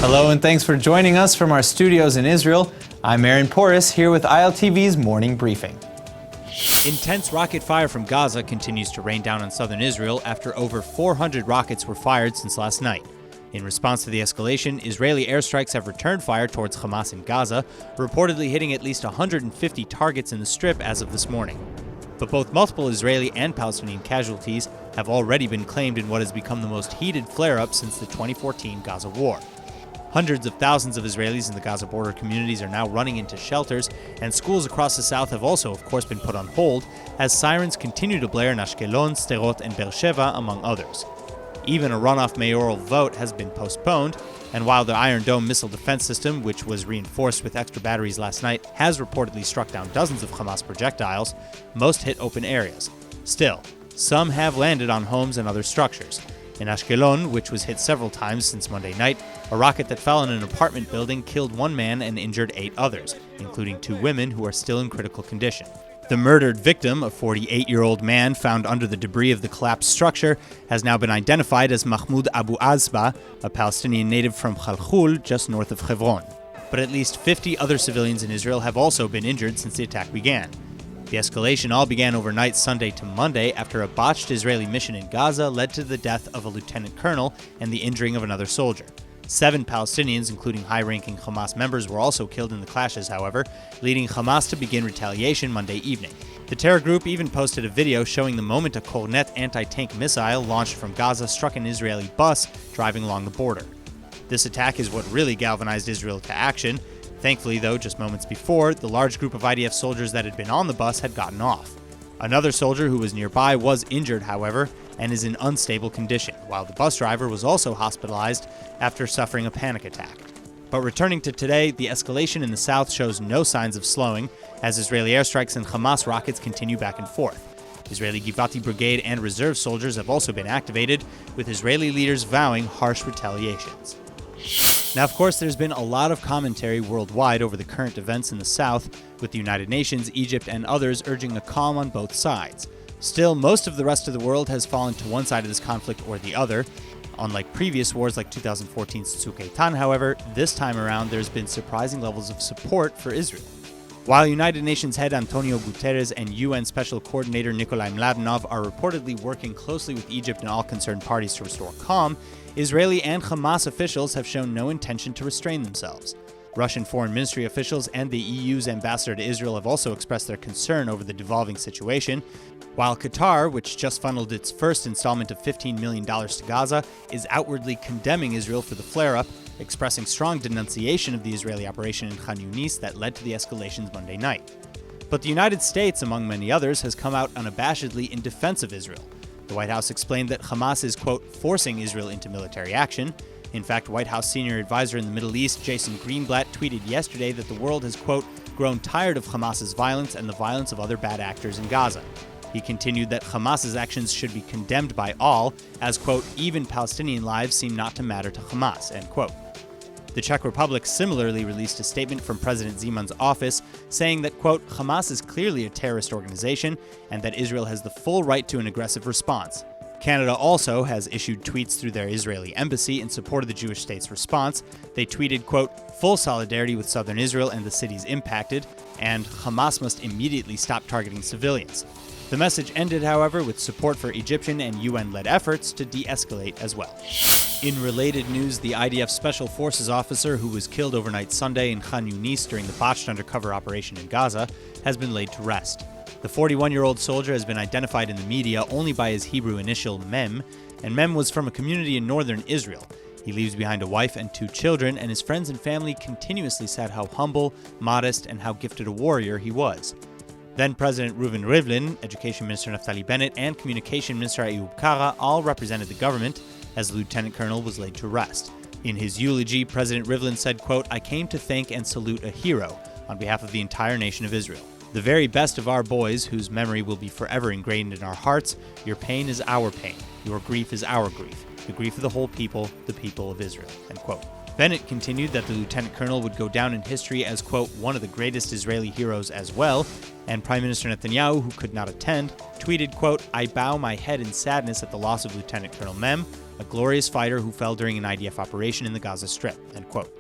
Hello and thanks for joining us from our studios in Israel. I'm Aaron Porras here with ILTV's morning briefing. Intense rocket fire from Gaza continues to rain down on southern Israel after over 400 rockets were fired since last night. In response to the escalation, Israeli airstrikes have returned fire towards Hamas in Gaza, reportedly hitting at least 150 targets in the Strip as of this morning. But both multiple Israeli and Palestinian casualties have already been claimed in what has become the most heated flare-up since the 2014 Gaza war. Hundreds of thousands of Israelis in the Gaza border communities are now running into shelters, and schools across the south have also, of course, been put on hold as sirens continue to blare in Ashkelon, Sderot, and Beersheba, among others. Even a runoff mayoral vote has been postponed, and while the Iron Dome missile defense system, which was reinforced with extra batteries last night, has reportedly struck down dozens of Hamas projectiles, most hit open areas. Still, some have landed on homes and other structures. In Ashkelon, which was hit several times since Monday night, a rocket that fell in an apartment building killed one man and injured 8 others, including 2 women who are still in critical condition. The murdered victim, a 48-year-old man found under the debris of the collapsed structure, has now been identified as Mahmoud Abu Azba, a Palestinian native from Khalkhul, just north of Hebron. But at least 50 other civilians in Israel have also been injured since the attack began. The escalation all began overnight Sunday to Monday after a botched Israeli mission in Gaza led to the death of a lieutenant colonel and the injuring of another soldier. 7 Palestinians, including high-ranking Hamas members, were also killed in the clashes, however, leading Hamas to begin retaliation Monday evening. The terror group even posted a video showing the moment a Kornet anti-tank missile launched from Gaza struck an Israeli bus driving along the border. This attack is what really galvanized Israel to action. Thankfully, though, just moments before, the large group of IDF soldiers that had been on the bus had gotten off. Another soldier who was nearby was injured, however, and is in unstable condition, while the bus driver was also hospitalized after suffering a panic attack. But returning to today, the escalation in the south shows no signs of slowing, as Israeli airstrikes and Hamas rockets continue back and forth. Israeli Givati Brigade and reserve soldiers have also been activated, with Israeli leaders vowing harsh retaliations. Now, of course, there's been a lot of commentary worldwide over the current events in the south, with the United Nations, Egypt, and others urging a calm on both sides. Still, most of the rest of the world has fallen to one side of this conflict or the other. Unlike previous wars like 2014's Tzuk Eitan, however, this time around there's been surprising levels of support for Israel. While United Nations head Antonio Guterres and UN Special Coordinator Nikolai Mladenov are reportedly working closely with Egypt and all concerned parties to restore calm, Israeli and Hamas officials have shown no intention to restrain themselves. Russian Foreign Ministry officials and the EU's ambassador to Israel have also expressed their concern over the devolving situation, while Qatar, which just funneled its first installment of $15 million to Gaza, is outwardly condemning Israel for the flare-up, expressing strong denunciation of the Israeli operation in Khan Yunis that led to the escalations Monday night. But the United States, among many others, has come out unabashedly in defense of Israel. The White House explained that Hamas is, quote, forcing Israel into military action. In fact, White House senior advisor in the Middle East, Jason Greenblatt, tweeted yesterday that the world has, quote, grown tired of Hamas's violence and the violence of other bad actors in Gaza. He continued that Hamas's actions should be condemned by all, as, quote, even Palestinian lives seem not to matter to Hamas, end quote. The Czech Republic similarly released a statement from President Zeman's office saying that, quote, Hamas is clearly a terrorist organization and that Israel has the full right to an aggressive response. Canada also has issued tweets through their Israeli embassy in support of the Jewish state's response. They tweeted, quote, full solidarity with southern Israel and the cities impacted, and Hamas must immediately stop targeting civilians. The message ended, however, with support for Egyptian and UN-led efforts to de-escalate as well. In related news, the IDF Special Forces officer who was killed overnight Sunday in Khan Yunis during the botched undercover operation in Gaza has been laid to rest. The 41-year-old soldier has been identified in the media only by his Hebrew initial Mem, and Mem was from a community in northern Israel. He leaves behind a wife and 2 children, and his friends and family continuously said how humble, modest, and how gifted a warrior he was. Then President Reuven Rivlin, Education Minister Naftali Bennett, and Communication Minister Ayub Kara all represented the government as the lieutenant colonel was laid to rest. In his eulogy, President Rivlin said, quote, I came to thank and salute a hero on behalf of the entire nation of Israel. The very best of our boys, whose memory will be forever ingrained in our hearts. Your pain is our pain. Your grief is our grief. The grief of the whole people, the people of Israel, end quote. Bennett continued that the lieutenant colonel would go down in history as, quote, one of the greatest Israeli heroes as well, and Prime Minister Netanyahu, who could not attend, tweeted, quote, I bow my head in sadness at the loss of Lieutenant Colonel Mem, a glorious fighter who fell during an IDF operation in the Gaza Strip, end quote.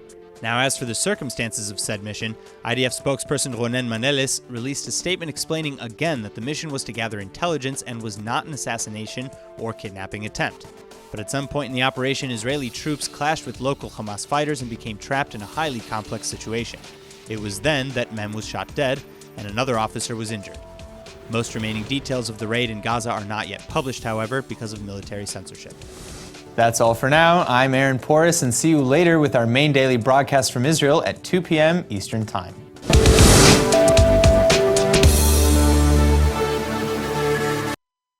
Now, as for the circumstances of said mission, IDF spokesperson Ronen Manelis released a statement explaining again that the mission was to gather intelligence and was not an assassination or kidnapping attempt. But at some point in the operation, Israeli troops clashed with local Hamas fighters and became trapped in a highly complex situation. It was then that Mem was shot dead and another officer was injured. Most remaining details of the raid in Gaza are not yet published, however, because of military censorship. That's all for now. I'm Aaron Porras, and see you later with our main daily broadcast from Israel at 2 p.m. Eastern Time.